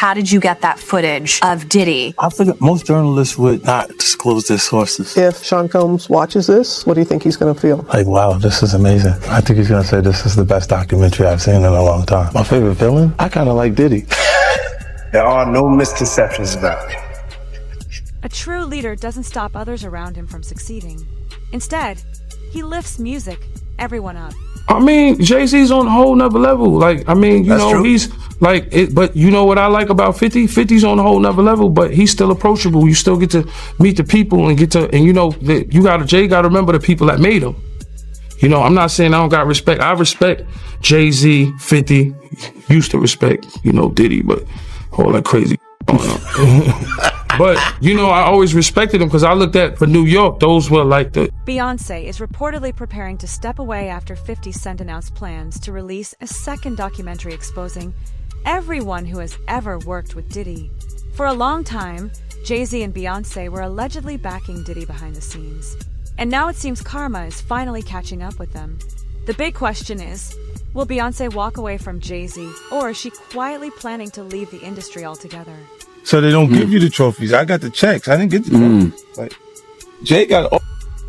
how did you get that footage of Diddy? I figure most journalists would not disclose their sources. If Sean Combs watches this, what do you think he's going to feel? Like, wow, this is amazing. I think he's going to say this is the best documentary I've seen in a long time. My favorite villain? I kind of like Diddy. There are no misconceptions about me. A true leader doesn't stop others around him from succeeding. Instead, he lifts music, everyone up. I mean, Jay-Z's on a whole nother level. Like, I mean, you know, true. He's like, but you know what I like about 50? 50's on a whole nother level, but he's still approachable. You still get to meet the people and you know, Jay got to remember the people that made him. You know, I'm not saying I don't got respect. I respect Jay-Z, 50, used to respect, you know, Diddy, but all that crazy. But, you know, I always respected him because I looked at, for New York, those were like the... Beyonce is reportedly preparing to step away after 50 Cent announced plans to release a second documentary exposing everyone who has ever worked with Diddy. For a long time, Jay-Z and Beyonce were allegedly backing Diddy behind the scenes. And now it seems karma is finally catching up with them. The big question is, will Beyonce walk away from Jay-Z, or is she quietly planning to leave the industry altogether? So they don't give you the trophies. I got the checks. I didn't get the trophies. Like, Jay got all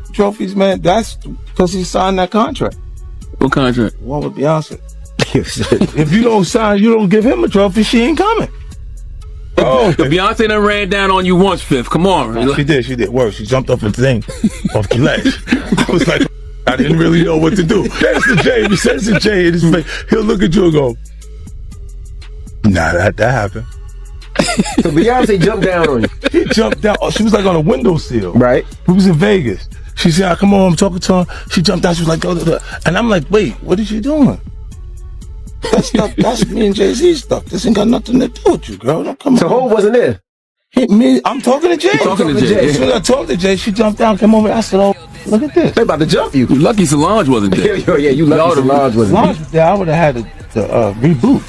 the trophies, man. That's because he signed that contract. What contract? One with Beyonce. If you don't sign, you don't give him a trophy, she ain't coming. Oh, Beyonce done ran down on you once, Fifth. Come on. She did. Worse, she jumped off the thing, off the ledge. I was like, I didn't really know what to do. That's the Jay. If he says to Jay in his face, he'll look at you and go, nah, that happened. So Beyonce jumped down on you. She jumped down. Oh, she was like on a windowsill. Right. We was in Vegas. She said, come on, I'm talking to her. She jumped down. She was like, go. And I'm like, wait, what is she doing? That's me and Jay-Z stuff. This ain't got nothing to do with you, girl. Don't come So Ho wasn't there? I'm talking to Jay. As soon as I talked to Jay, she jumped down, came over. I said, oh, look at this. They about to jump you. You lucky Solange wasn't there. Yeah, you lucky Solange wasn't there. Solange was there. I would have had to reboot.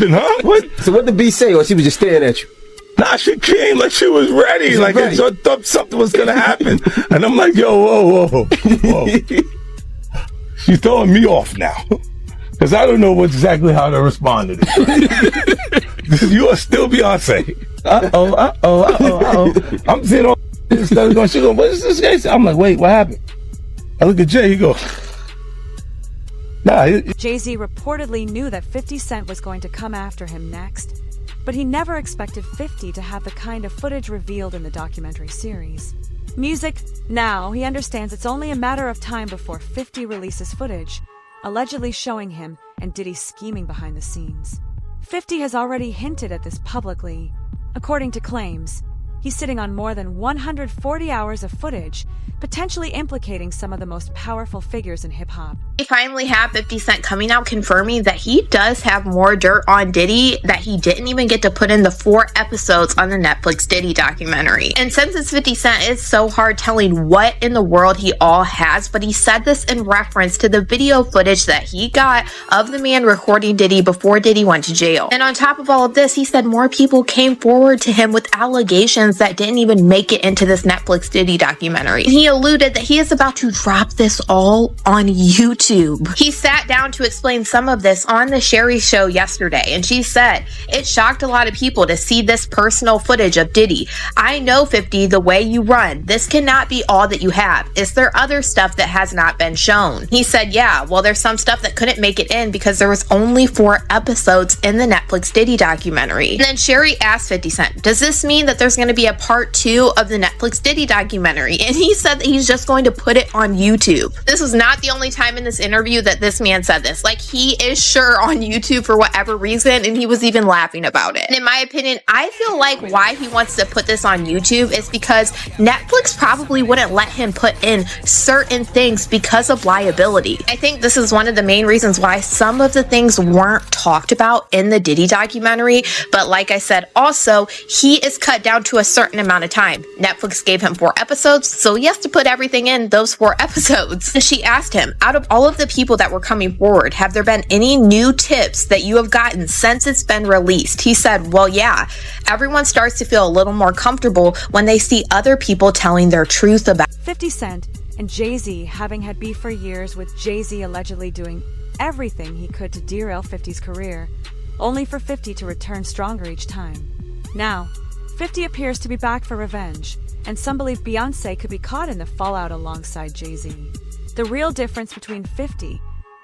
Huh? What? So what did B say, or she was just staring at you? Nah, she came like she was ready. Like I thought something was gonna happen. And I'm like, yo, whoa. She's throwing me off now. Because I don't know exactly how to respond to this. You are still Beyonce. Uh-oh. I'm sitting on instead of going, she go, what is this guy? I'm like, wait, what happened? I look at Jay, he go, nah. Jay-Z reportedly knew that 50 Cent was going to come after him next, but he never expected 50 to have the kind of footage revealed in the documentary series. Music, now he understands it's only a matter of time before 50 releases footage, allegedly showing him and Diddy scheming behind the scenes. 50 has already hinted at this publicly. According to claims, he's sitting on more than 140 hours of footage, potentially implicating some of the most powerful figures in hip-hop. We finally have 50 Cent coming out confirming that he does have more dirt on Diddy that he didn't even get to put in the 4 episodes on the Netflix Diddy documentary. And since it's 50 Cent, it's so hard telling what in the world he all has, but he said this in reference to the video footage that he got of the man recording Diddy before Diddy went to jail. And on top of all of this, he said more people came forward to him with allegations that didn't even make it into this Netflix Diddy documentary. And he alluded that he is about to drop this all on YouTube. He sat down to explain some of this on the Sherry Show yesterday, and she said, it shocked a lot of people to see this personal footage of Diddy. I know 50, the way you run. This cannot be all that you have. Is there other stuff that has not been shown? He said, yeah, well, there's some stuff that couldn't make it in because there was only 4 episodes in the Netflix Diddy documentary. And then Sherry asked 50 Cent, does this mean that there's going to be a part 2 of the Netflix Diddy documentary? And he said that he's just going to put it on YouTube. This was not the only time in this interview that this man said this. Like, he is sure on YouTube for whatever reason, and he was even laughing about it. And in my opinion, I feel like why he wants to put this on YouTube is because Netflix probably wouldn't let him put in certain things because of liability. I think this is one of the main reasons why some of the things weren't talked about in the Diddy documentary. But like I said, also, he is cut down to a certain amount of time. Netflix gave him 4 episodes, so he has to put everything in those 4 episodes. And she asked him, out of all of the people that were coming forward, have there been any new tips that you have gotten since it's been released? He said, well, yeah, everyone starts to feel a little more comfortable when they see other people telling their truth about 50 Cent and Jay-Z having had beef for years, with Jay-Z allegedly doing everything he could to derail 50's career. only for 50 to return stronger each time. Now, 50 appears to be back for revenge, and some believe Beyonce could be caught in the fallout alongside Jay-Z. The real difference between 50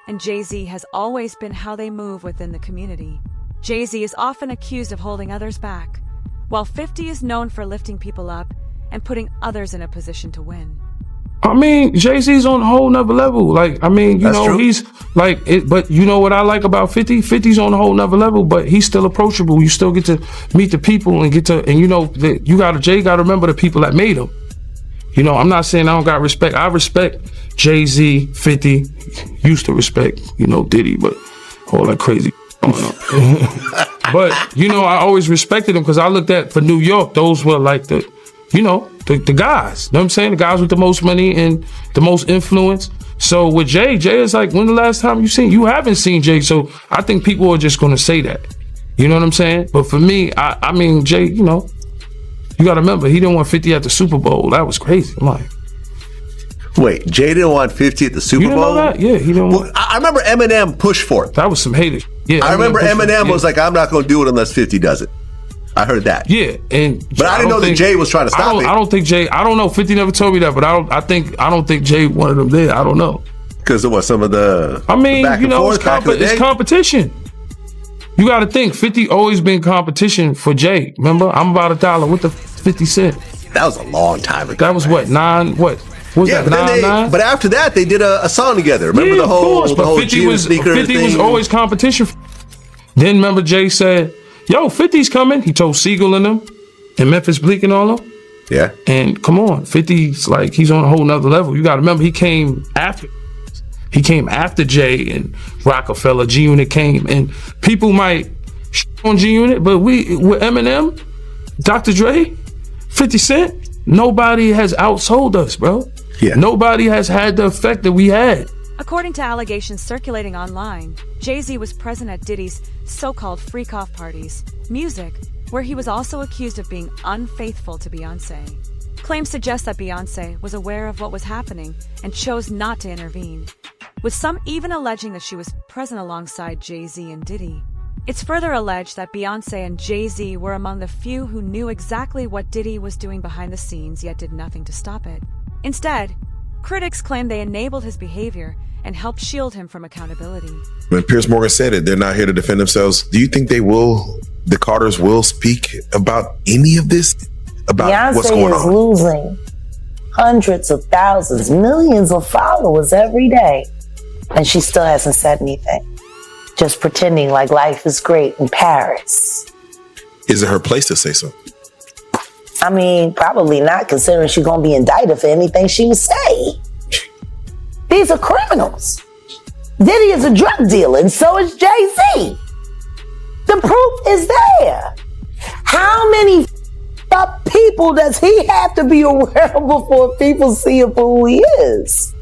and Jay-Z has always been how they move within the community. Jay-Z is often accused of holding others back, while 50 is known for lifting people up and putting others in a position to win. I mean, Jay-Z's on a whole nother level. Like, I mean, you know, he's like, but you know what I like about 50? 50's on a whole nother level, but he's still approachable. You still get to meet the people and you know, Jay got to remember the people that made him. You know, I'm not saying I don't got respect. I respect Jay-Z, 50, used to respect, you know, Diddy, but all that crazy. I don't know. But, you know, I always respected him because I looked at, for New York, those were like the, you know, the guys. You know what I'm saying? The guys with the most money and the most influence. So with Jay is like, when the last time you haven't seen Jay. So I think people are just going to say that. You know what I'm saying? But for me, I mean, Jay, you know, you got to remember, he didn't want 50 at the Super Bowl. That was crazy. I'm like, wait, Jay didn't want 50 at the Super you didn't Bowl? Know that? Yeah, he didn't want. I remember Eminem pushed for it. That was some haters. Yeah, I remember Eminem was like, I'm not going to do it unless 50 does it. I heard that. Yeah, but I didn't know that Jay was trying to stop it. I don't think Jay. I don't know. 50 never told me that, but I don't think Jay wanted him there. I don't know. Because of what, some of the. I mean, you know, it's competition. You got to think. 50 always been competition for Jay. Remember, I'm about $1. What the 50 Cent? That was a long time ago. That was what, 9? What was that? 9? But after that, they did a song together. Remember the whole 50 was always competition. Then remember, Jay said, yo, 50's coming. He told Siegel and them, and Memphis Bleak and all them. Yeah. And come on, 50's like, he's on a whole nother level. You got to remember, he came after Jay and Rockefeller. G-Unit came, and people might on G-Unit, but with Eminem, Dr. Dre, 50 Cent, nobody has outsold us, bro. Yeah. Nobody has had the effect that we had. According to allegations circulating online, Jay-Z was present at Diddy's so-called freak-off parties, music, where he was also accused of being unfaithful to Beyonce. Claims suggest that Beyonce was aware of what was happening and chose not to intervene, with some even alleging that she was present alongside Jay-Z and Diddy. It's further alleged that Beyonce and Jay-Z were among the few who knew exactly what Diddy was doing behind the scenes, yet did nothing to stop it. Instead, critics claim they enabled his behavior and helped shield him from accountability. When Piers Morgan said it, they're not here to defend themselves. Do you think the Carters will speak about any of this? About Beyonce what's going is on? losing hundreds of thousands, millions of followers every day. And she still hasn't said anything. Just pretending like life is great in Paris. Is it her place to say so? I mean, probably not, considering she's going to be indicted for anything she would say. These are criminals. Diddy is a drug dealer, and so is Jay-Z. The proof is there. How many up people does he have to be aware of before people see him for who he is?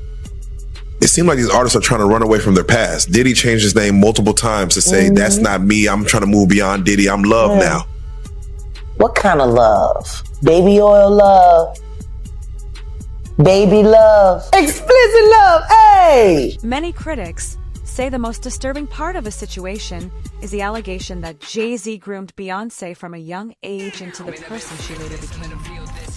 It seems like these artists are trying to run away from their past. Diddy changed his name multiple times to say, that's not me. I'm trying to move beyond Diddy. I'm love now. What kind of love? Baby oil love? Baby love? Explicit love, hey! Many critics say the most disturbing part of the situation is the allegation that Jay-Z groomed Beyonce from a young age into the person she later became.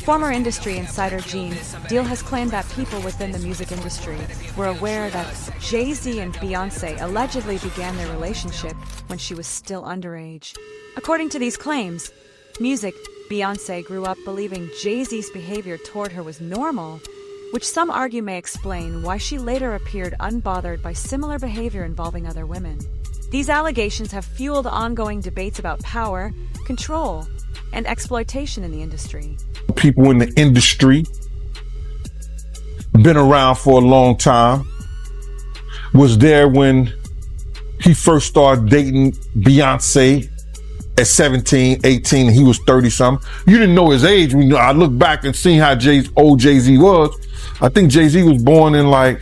Former industry insider Gene Deal has claimed that people within the music industry were aware that Jay-Z and Beyonce allegedly began their relationship when she was still underage. According to these claims, Beyonce grew up believing Jay-Z's behavior toward her was normal, which some argue may explain why she later appeared unbothered by similar behavior involving other women. These allegations have fueled ongoing debates about power, control, and exploitation in the industry. People in the industry, been around for a long time, was there when he first started dating Beyonce at 17, 18, and he was 30-something. You didn't know his age. When I look back and see how old Jay-Z was, I think Jay-Z was born in like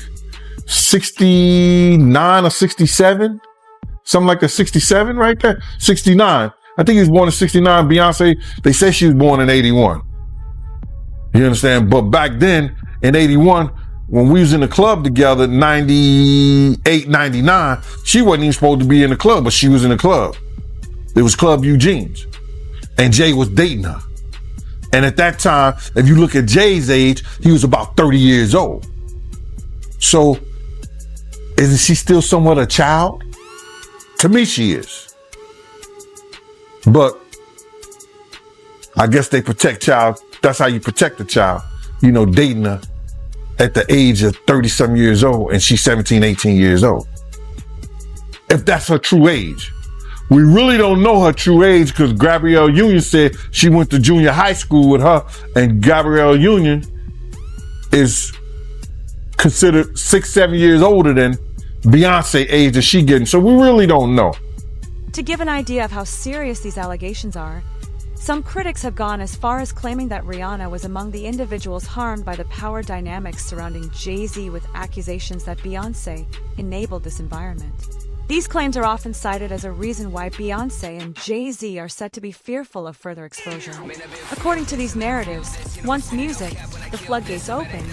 69 or 67. Something like a 67 right there. 69. I think he was born in 69. Beyonce, they say she was born in 81. You understand? But back then, in 81, when we was in the club together, 98, 99, she wasn't even supposed to be in the club, but she was in the club. It was Club Eugene's. And Jay was dating her. And at that time, if you look at Jay's age, he was about 30 years old. So, isn't she still somewhat a child? To me, she is. But I guess they protect child. That's how you protect a child. You know, dating her at the age of 30-some years old and she's 17, 18 years old. If that's her true age. We really don't know her true age because Gabrielle Union said she went to junior high school with her, and Gabrielle Union is considered 6-7 years older than Beyonce age that she getting. So we really don't know. To give an idea of how serious these allegations are, some critics have gone as far as claiming that Rihanna was among the individuals harmed by the power dynamics surrounding Jay-Z, with accusations that Beyonce enabled this environment. These claims are often cited as a reason why Beyonce and Jay-Z are said to be fearful of further exposure. According to these narratives, once music, the floodgates open,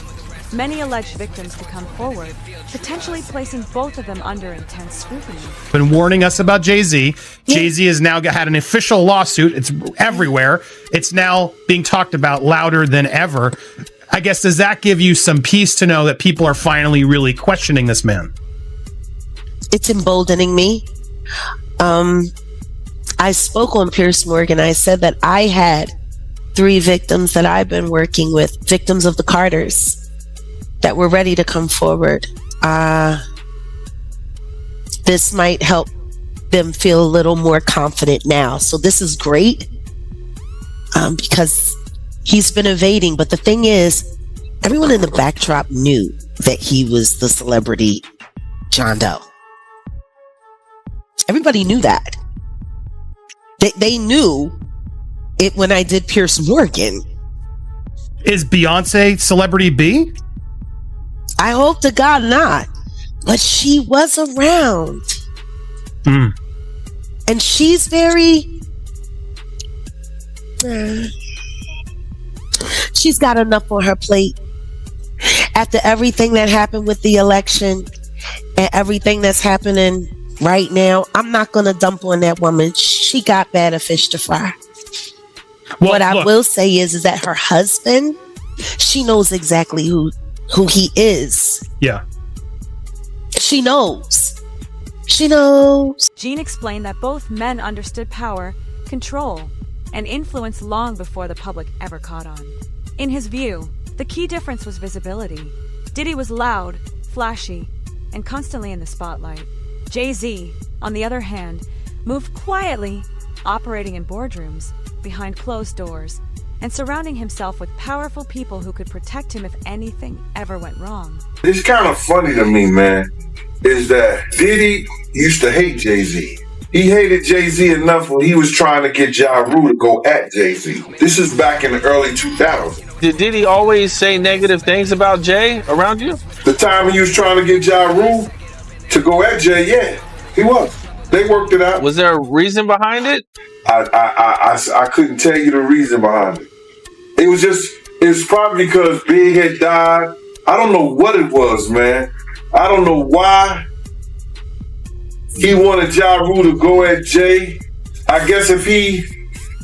many alleged victims to come forward, potentially placing both of them under intense scrutiny. Been warning us about Jay-Z. Jay-Z has now had an official lawsuit. It's everywhere. It's now being talked about louder than ever. I guess, does that give you some peace to know that people are finally really questioning this man? It's emboldening me. I spoke on Piers Morgan. I said that I had 3 victims that I've been working with, victims of the Carters, that were ready to come forward. This might help them feel a little more confident now. So this is great because he's been evading. But the thing is, everyone in the backdrop knew that he was the celebrity John Doe. Everybody knew that. They knew it when I did Piers Morgan. Is Beyonce celebrity B? I hope to God not. But she was around. And she's very... she's got enough on her plate. After everything that happened with the election and everything that's happening right now, I'm not going to dump on that woman. She got better fish to fry. Well, what I will say is that her husband, she knows exactly who he is. Yeah. She knows. She knows. Jean explained that both men understood power, control, and influence long before the public ever caught on. In his view, the key difference was visibility. Diddy was loud, flashy, and constantly in the spotlight. Jay-Z, on the other hand, moved quietly, operating in boardrooms, behind closed doors, and surrounding himself with powerful people who could protect him if anything ever went wrong. It's kind of funny to me, man, is that Diddy used to hate Jay-Z. He hated Jay-Z enough when he was trying to get Ja Rule to go at Jay-Z. This is back in the early 2000s. Did Diddy always say negative things about Jay around you? The time he was trying to get Ja Rule to go at Jay, yeah, he was. They worked it out. Was there a reason behind it? I couldn't tell you the reason behind it. It was probably because Big had died. I don't know what it was, man. I don't know why he wanted Ja Rule to go at Jay. I guess if he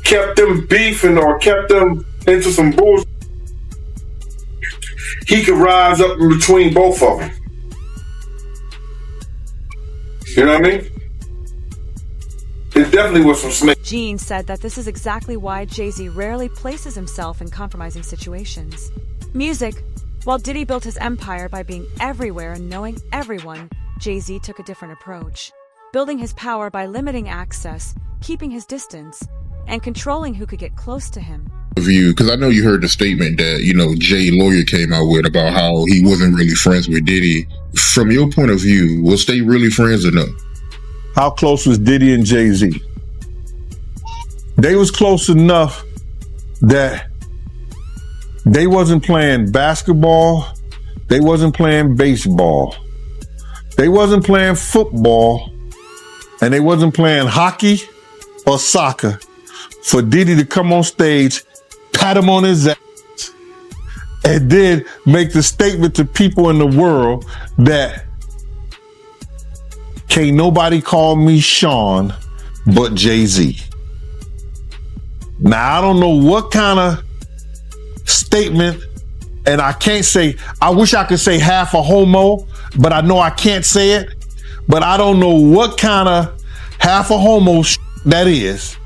kept them beefing or kept them into some bullshit, he could rise up in between both of them. You know what I mean? It definitely was some snake. Jean said that this is exactly why Jay-Z rarely places himself in compromising situations. Music. While Diddy built his empire by being everywhere and knowing everyone, Jay-Z took a different approach, building his power by limiting access, keeping his distance, and controlling who could get close to him. Because I know you heard the statement that, Jay lawyer came out with about how he wasn't really friends with Diddy. From your point of view, was they really friends or no? How close was Diddy and Jay-Z? They was close enough that they wasn't playing basketball, they wasn't playing baseball, they wasn't playing football, and they wasn't playing hockey or soccer for Diddy to come on stage, pat him on his ass, and then make the statement to people in the world that can't nobody call me Sean but Jay-Z. Now, I don't know what kind of statement, and I can't say, I wish I could say half a homo, but I know I can't say it. But I don't know what kind of half a homo that is.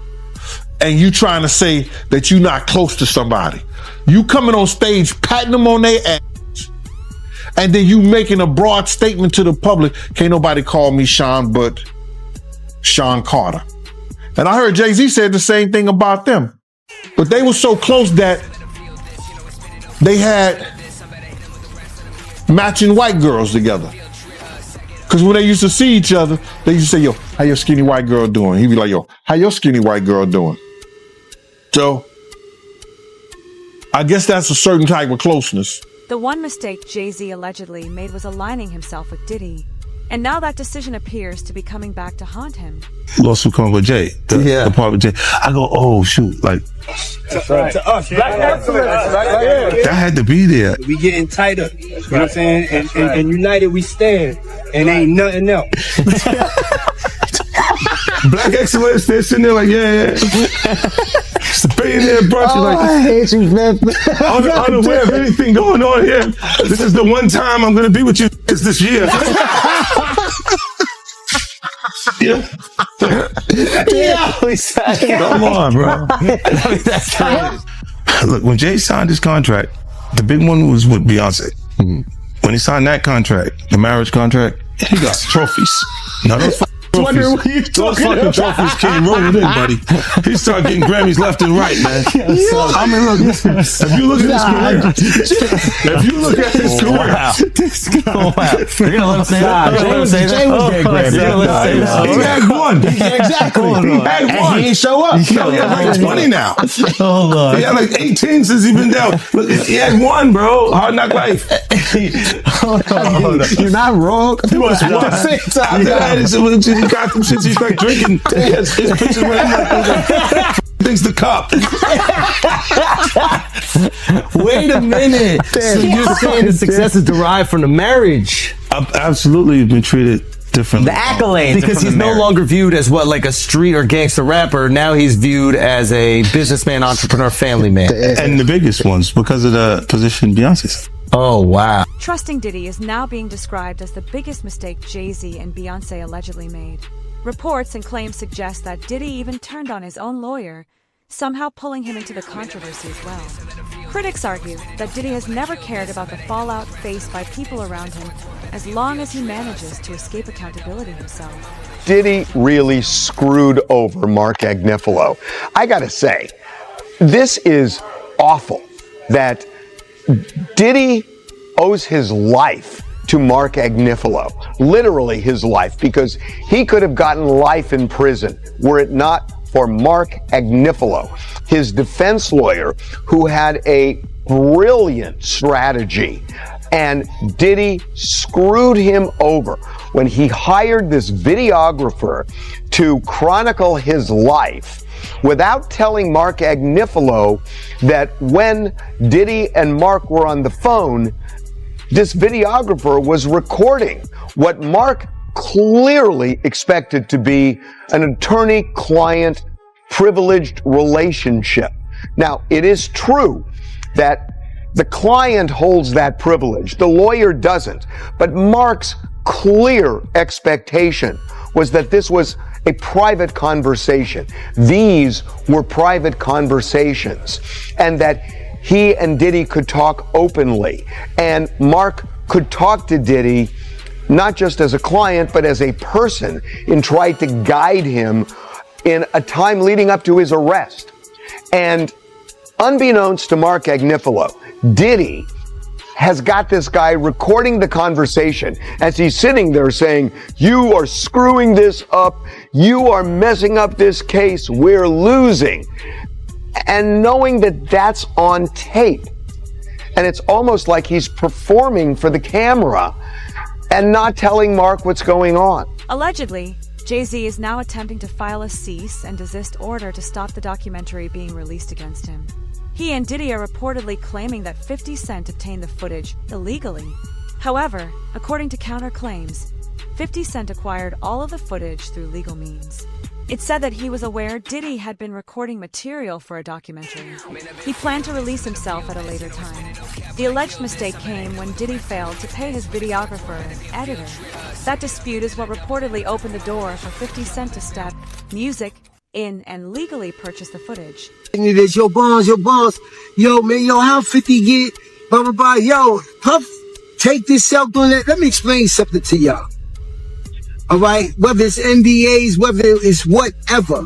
And you trying to say that you're not close to somebody. You coming on stage, patting them on their ass, and then you making a broad statement to the public. Can't nobody call me Sean but Sean Carter. And I heard Jay-Z said the same thing about them. But they were so close that they had matching white girls together. Because when they used to see each other, they used to say, yo, how your skinny white girl doing? He'd be like, yo, how your skinny white girl doing? So, I guess that's a certain type of closeness. The one mistake Jay-Z allegedly made was aligning himself with Diddy. And now that decision appears to be coming back to haunt him. Lawsuit coming with Jay. The part with Jay. I go, oh shoot, like That's right. To us, Black excellence, right? that had to be there. We getting tighter, you know what I'm saying? And united we stand, and ain't nothing else. Black excellence, they're sitting there like, yeah. It's a billionaire brunch. Oh, Like, I hate you, man. unaware of anything going on here. This is the one time I'm going to be with you this year. Yeah. Come on, bro. That's crazy. Look, when Jay signed his contract, the big one was with Beyonce. When he signed that contract, the marriage contract, he got trophies. Now those trophies, those fucking trophies came rolling in, buddy. He started getting Grammys left and right, man. I mean, look, if you look at his career, You're gonna let him say that? Jay was getting Grammys. He had one. Exactly. He had one. And he ain't show up. He had like 20 now. He had like 18 since he been down. Look, he had one, bro. Hard Knock Life. You're not wrong. He was one. He got them shits. He's like drinking. His pictures with him. Things the cup. Wait a minute. So you're saying the success is derived from the marriage? I've absolutely been treated differently. The accolades. Because Because he's no longer viewed as what, like a street or gangster rapper. Now he's viewed as a businessman, entrepreneur, family man. And the biggest ones because of the position Beyonce's. Oh, wow. Trusting Diddy is now being described as the biggest mistake Jay-Z and Beyonce allegedly made. Reports and claims suggest that Diddy even turned on his own lawyer, somehow pulling him into the controversy as well. Critics argue that Diddy has never cared about the fallout faced by people around him as long as he manages to escape accountability himself. Diddy really screwed over Mark Agnifilo. I gotta say, this is awful that Diddy owes his life to Mark Agnifilo, literally his life, because he could have gotten life in prison were it not for Mark Agnifilo, his defense lawyer, who had a brilliant strategy. And Diddy screwed him over when he hired this videographer to chronicle his life without telling Mark Agnifilo that when Diddy and Mark were on the phone, this videographer was recording what Mark clearly expected to be an attorney-client privileged relationship. Now, it is true that the client holds that privilege. The lawyer doesn't. But Mark's clear expectation was that this was a private conversation. These were private conversations, and that he and Diddy could talk openly. And Mark could talk to Diddy not just as a client, but as a person, and tried to guide him in a time leading up to his arrest. And unbeknownst to Mark Agnifilo, Diddy has got this guy recording the conversation as he's sitting there saying, "You are screwing this up. You are messing up this case. We're losing." And knowing that that's on tape. And it's almost like he's performing for the camera and not telling Mark what's going on. Allegedly, Jay-Z is now attempting to file a cease and desist order to stop the documentary being released against him. He and Diddy are reportedly claiming that 50 Cent obtained the footage illegally. However, according to counterclaims, 50 Cent acquired all of the footage through legal means. It's said that he was aware Diddy had been recording material for a documentary. He planned to release himself at a later time. The alleged mistake came when Diddy failed to pay his videographer and editor. That dispute is what reportedly opened the door for 50 Cent to step music in and legally purchase the footage. It is your boss. Yo, man, how 50 get? Blah, blah, blah. Yo, Puff, take this self doing that. Let me explain something to y'all. All right, whether it's NDAs, whether it's whatever.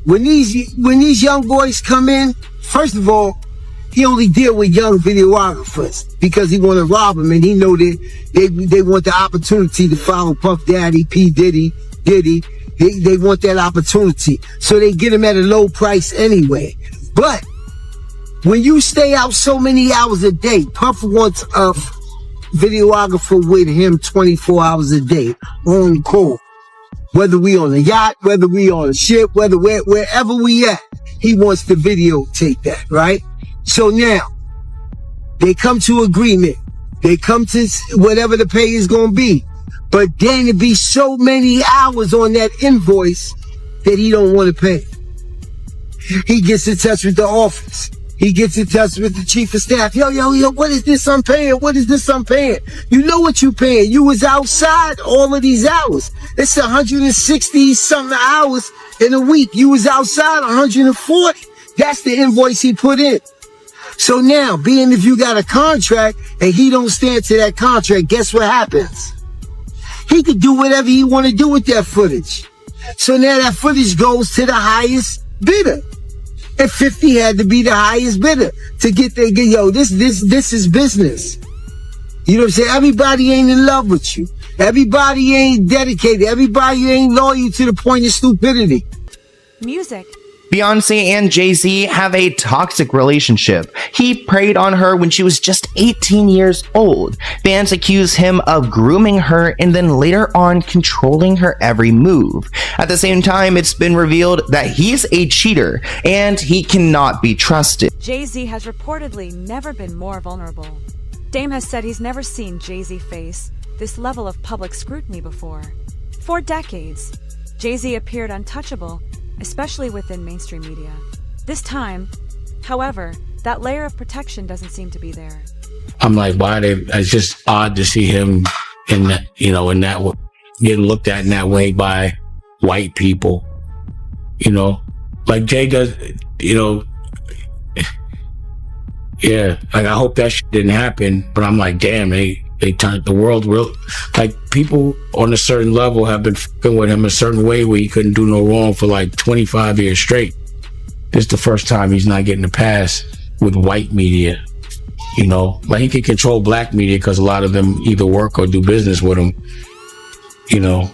When these young boys come in, first of all, he only deal with young videographers because he want to rob them, and he know that they want the opportunity to follow Puff Daddy, P Diddy. They want that opportunity, so they get him at a low price anyway. But when you stay out so many hours a day, Puff wants a videographer with him 24 hours a day on call. Whether we on a yacht, whether we on a ship, wherever we at, he wants to videotape that, right? So now, they come to agreement. They come to whatever the pay is going to be. But then it be so many hours on that invoice that he don't want to pay. He gets in touch with the office. He gets in touch with the chief of staff. Yo, what is this I'm paying? What is this I'm paying? You know what you paying. You was outside all of these hours. It's 160 something hours in a week. You was outside 140. That's the invoice he put in. So now, being if you got a contract and he don't stand to that contract, guess what happens? He could do whatever he want to do with that footage. So now that footage goes to the highest bidder. And 50 had to be the highest bidder to get there. Yo, this is business. You know what I'm saying? Everybody ain't in love with you. Everybody ain't dedicated. Everybody ain't loyal to the point of stupidity. Music. Beyonce and Jay-Z have a toxic relationship. He preyed on her when she was just 18 years old. Fans accuse him of grooming her and then later on controlling her every move. At the same time, it's been revealed that he's a cheater and he cannot be trusted. Jay-Z has reportedly never been more vulnerable. Dame has said he's never seen Jay-Z face this level of public scrutiny before. For decades, Jay-Z appeared untouchable, especially within mainstream media. This time, however, that layer of protection doesn't seem to be there. I'm like, it's just odd to see him in that, getting looked at in that way by white people, like Jay does, yeah, like I hope that shit didn't happen, but I'm like, damn, they turned the world real, like people on a certain level have been fucking with him a certain way where he couldn't do no wrong for like 25 years straight. This is the first time he's not getting a pass with white media, like he can control black media because a lot of them either work or do business with him,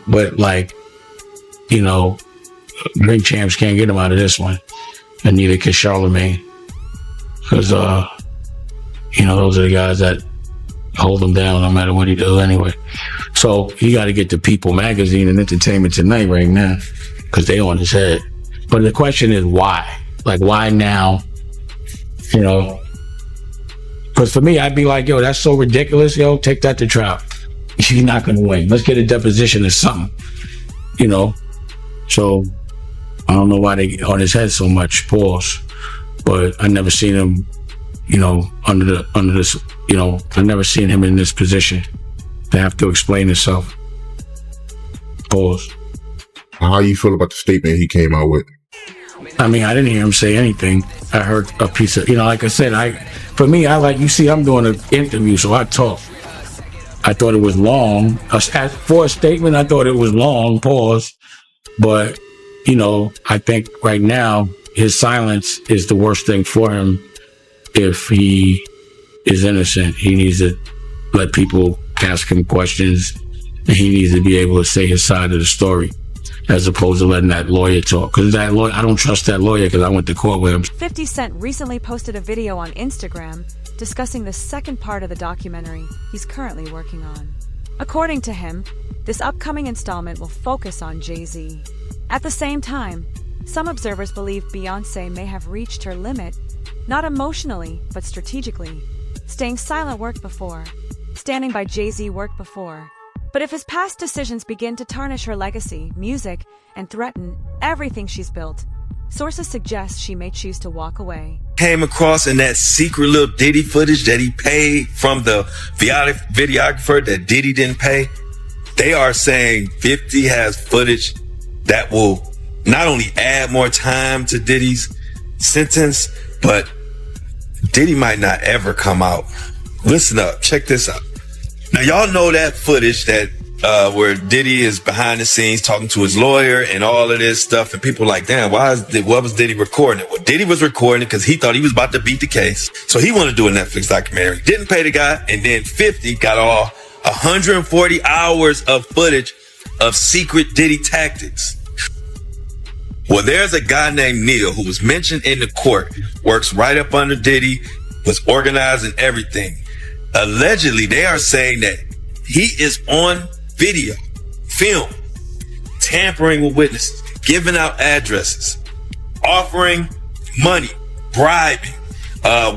but drink champs can't get him out of this one, and neither can Charlemagne, because those are the guys that hold him down no matter what he do anyway. So he got to get to People Magazine and Entertainment Tonight right now because they on his head. But the question is why? Like, why now? Because for me, I'd be like, yo, that's so ridiculous. Yo, take that to trial. You're not going to win. Let's get a deposition or something. So I don't know why they on his head so much. Pause. But I never seen him, under this, I never seen him in this position to have to explain himself. Pause. How you feel about the statement he came out with? I mean, I didn't hear him say anything. I heard a piece of, like I said, I'm doing an interview, so I talk. I thought it was long. For a statement, I thought it was long, pause. But, I think right now, his silence is the worst thing for him. If he is innocent, he needs to let people ask him questions, and he needs to be able to say his side of the story, as opposed to letting that lawyer talk. Because that lawyer, I don't trust that lawyer because I went to court with him. 50 Cent recently posted a video on Instagram discussing the second part of the documentary he's currently working on. According to him, this upcoming installment will focus on Jay-Z. At the same time, some observers believe Beyonce may have reached her limit, not emotionally, but strategically. Staying silent worked before. Standing by Jay-Z worked before. But if his past decisions begin to tarnish her legacy, music, and threaten everything she's built, sources suggest she may choose to walk away. Came across in that secret little Diddy footage that he paid from the videographer that Diddy didn't pay. They are saying 50 has footage that will not only add more time to Diddy's sentence, but Diddy might not ever come out. Listen up, check this out. Now y'all know that footage that where Diddy is behind the scenes talking to his lawyer and all of this stuff, and people are like, damn, what was Diddy recording it? Well, Diddy was recording it because he thought he was about to beat the case. So he wanted to do a Netflix documentary. Didn't pay the guy, and then 50 got all 140 hours of footage of secret Diddy tactics. Well, there's a guy named Neil who was mentioned in the court, works right up under Diddy, was organizing everything. Allegedly, they are saying that he is on video, film, tampering with witnesses, giving out addresses, offering money, bribing,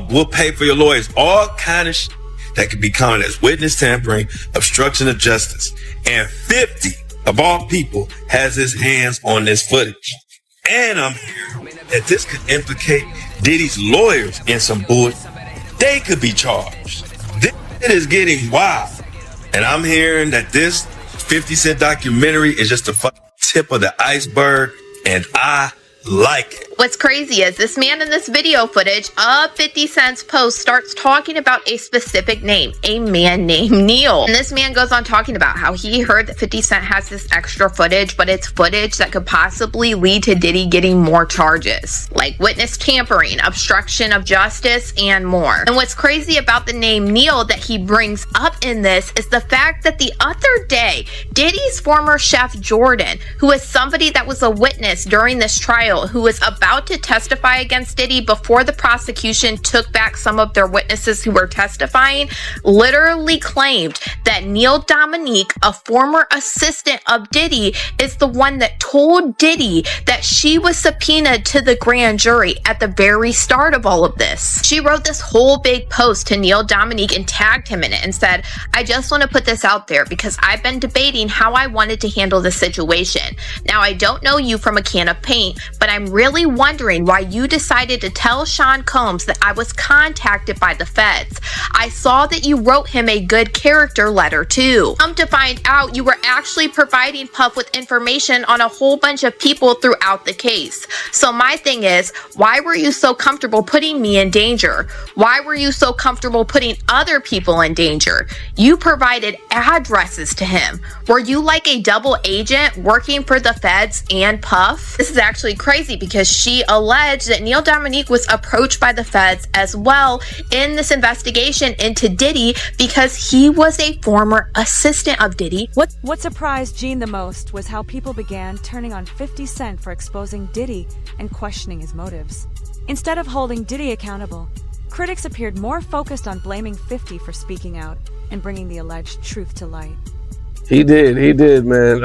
we'll pay for your lawyers, all kind of shit that could be counted as witness tampering, obstruction of justice. And 50, of all people, has his hands on this footage. And I'm hearing that this could implicate Diddy's lawyers in some bull. They could be charged. This is getting wild. And I'm hearing that this 50 Cent documentary is just the fucking tip of the iceberg, and I like it. What's crazy is this man in this video footage of 50 Cent's post starts talking about a specific name, a man named Neil. And this man goes on talking about how he heard that 50 Cent has this extra footage, but it's footage that could possibly lead to Diddy getting more charges, like witness tampering, obstruction of justice, and more. And what's crazy about the name Neil that he brings up in this is the fact that the other day, Diddy's former chef Jordan, who is somebody that was a witness during this trial, who was about to testify against Diddy before the prosecution took back some of their witnesses who were testifying, literally claimed that Neil Dominique, a former assistant of Diddy, is the one that told Diddy that she was subpoenaed to the grand jury at the very start of all of this. She wrote this whole big post to Neil Dominique and tagged him in it and said, I just want to put this out there because I've been debating how I wanted to handle the situation. Now, I don't know you from a can of paint, but I'm really wondering why you decided to tell Sean Combs that I was contacted by the feds. I saw that you wrote him a good character letter too. Come to find out, you were actually providing Puff with information on a whole bunch of people throughout the case. So my thing is, why were you so comfortable putting me in danger? Why were you so comfortable putting other people in danger? You provided addresses to him. Were you like a double agent working for the feds and Puff? This is actually crazy because she alleged that Neil Dominique was approached by the feds as well in this investigation into Diddy because he was a former assistant of Diddy. What surprised Gene the most was how people began turning on 50 Cent for exposing Diddy and questioning his motives. Instead of holding Diddy accountable, critics appeared more focused on blaming 50 for speaking out and bringing the alleged truth to light. He did, man.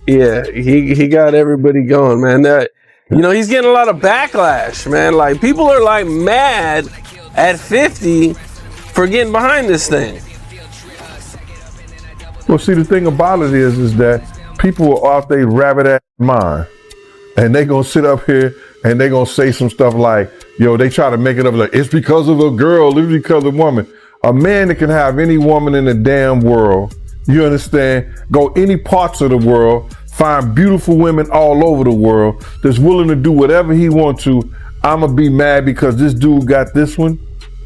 Yeah, he got everybody going, man. That, you know, he's getting a lot of backlash, man. Like, people are like mad at 50 for getting behind this thing. Well, see, the thing about it is that people are off their rabbit ass mind, and they gonna sit up here and they gonna say some stuff like, yo, they try to make it up like it's because of a girl, it's because of a woman. A man that can have any woman in the damn world, you understand, go any parts of the world, find beautiful women all over the world that's willing to do whatever he wants to. I'ma be mad because this dude got this one?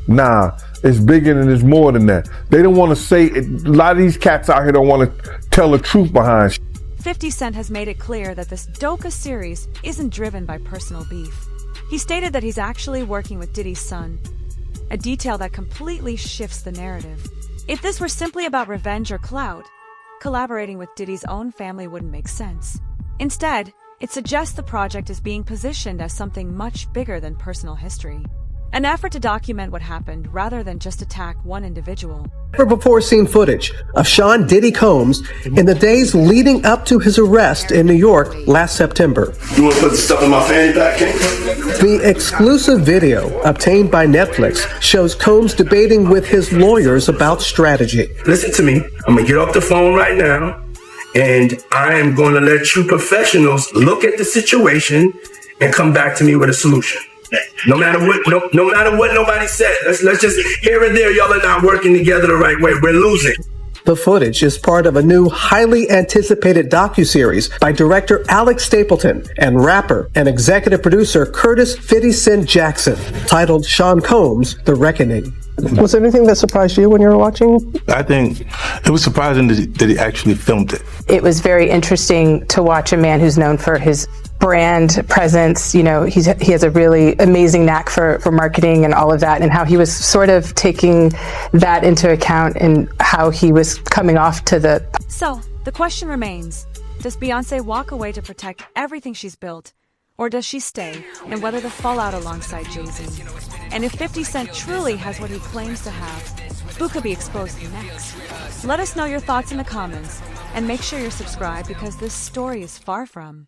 Nah, it's bigger and it's more than that. They don't want to say it. A lot of these cats out here don't want to tell the truth behind shit. 50 Cent has made it clear that this Doka series isn't driven by personal beef. He stated that he's actually working with Diddy's son, a detail that completely shifts the narrative. If this were simply about revenge or clout, collaborating with Diddy's own family wouldn't make sense. Instead, it suggests the project is being positioned as something much bigger than personal history. An effort to document what happened rather than just attack one individual. Never before seen footage of Sean Diddy Combs in the days leading up to his arrest in New York last September. You want to put the stuff in my fanny pack, King? The exclusive video obtained by Netflix shows Combs debating with his lawyers about strategy. Listen to me. I'm going to get off the phone right now, and I am going to let you professionals look at the situation and come back to me with a solution. No matter what, no matter what nobody said. Let's just here and there, y'all are not working together the right way. We're losing. The footage is part of a new, highly anticipated docuseries by director Alex Stapleton and rapper and executive producer Curtis 50 Cent Jackson, titled Sean Combs: The Reckoning. Was there anything that surprised you when you were watching? I think it was surprising that he actually filmed it. It was very interesting to watch a man who's known for his brand presence. You know, he has a really amazing knack for marketing and all of that, and how he was sort of taking that into account and how he was coming off to the... So, the question remains, does Beyonce walk away to protect everything she's built? Or does she stay and weather the fallout alongside Jay-Z? And if 50 Cent truly has what he claims to have, who could be exposed next? Let us know your thoughts in the comments, and make sure you're subscribed because this story is far from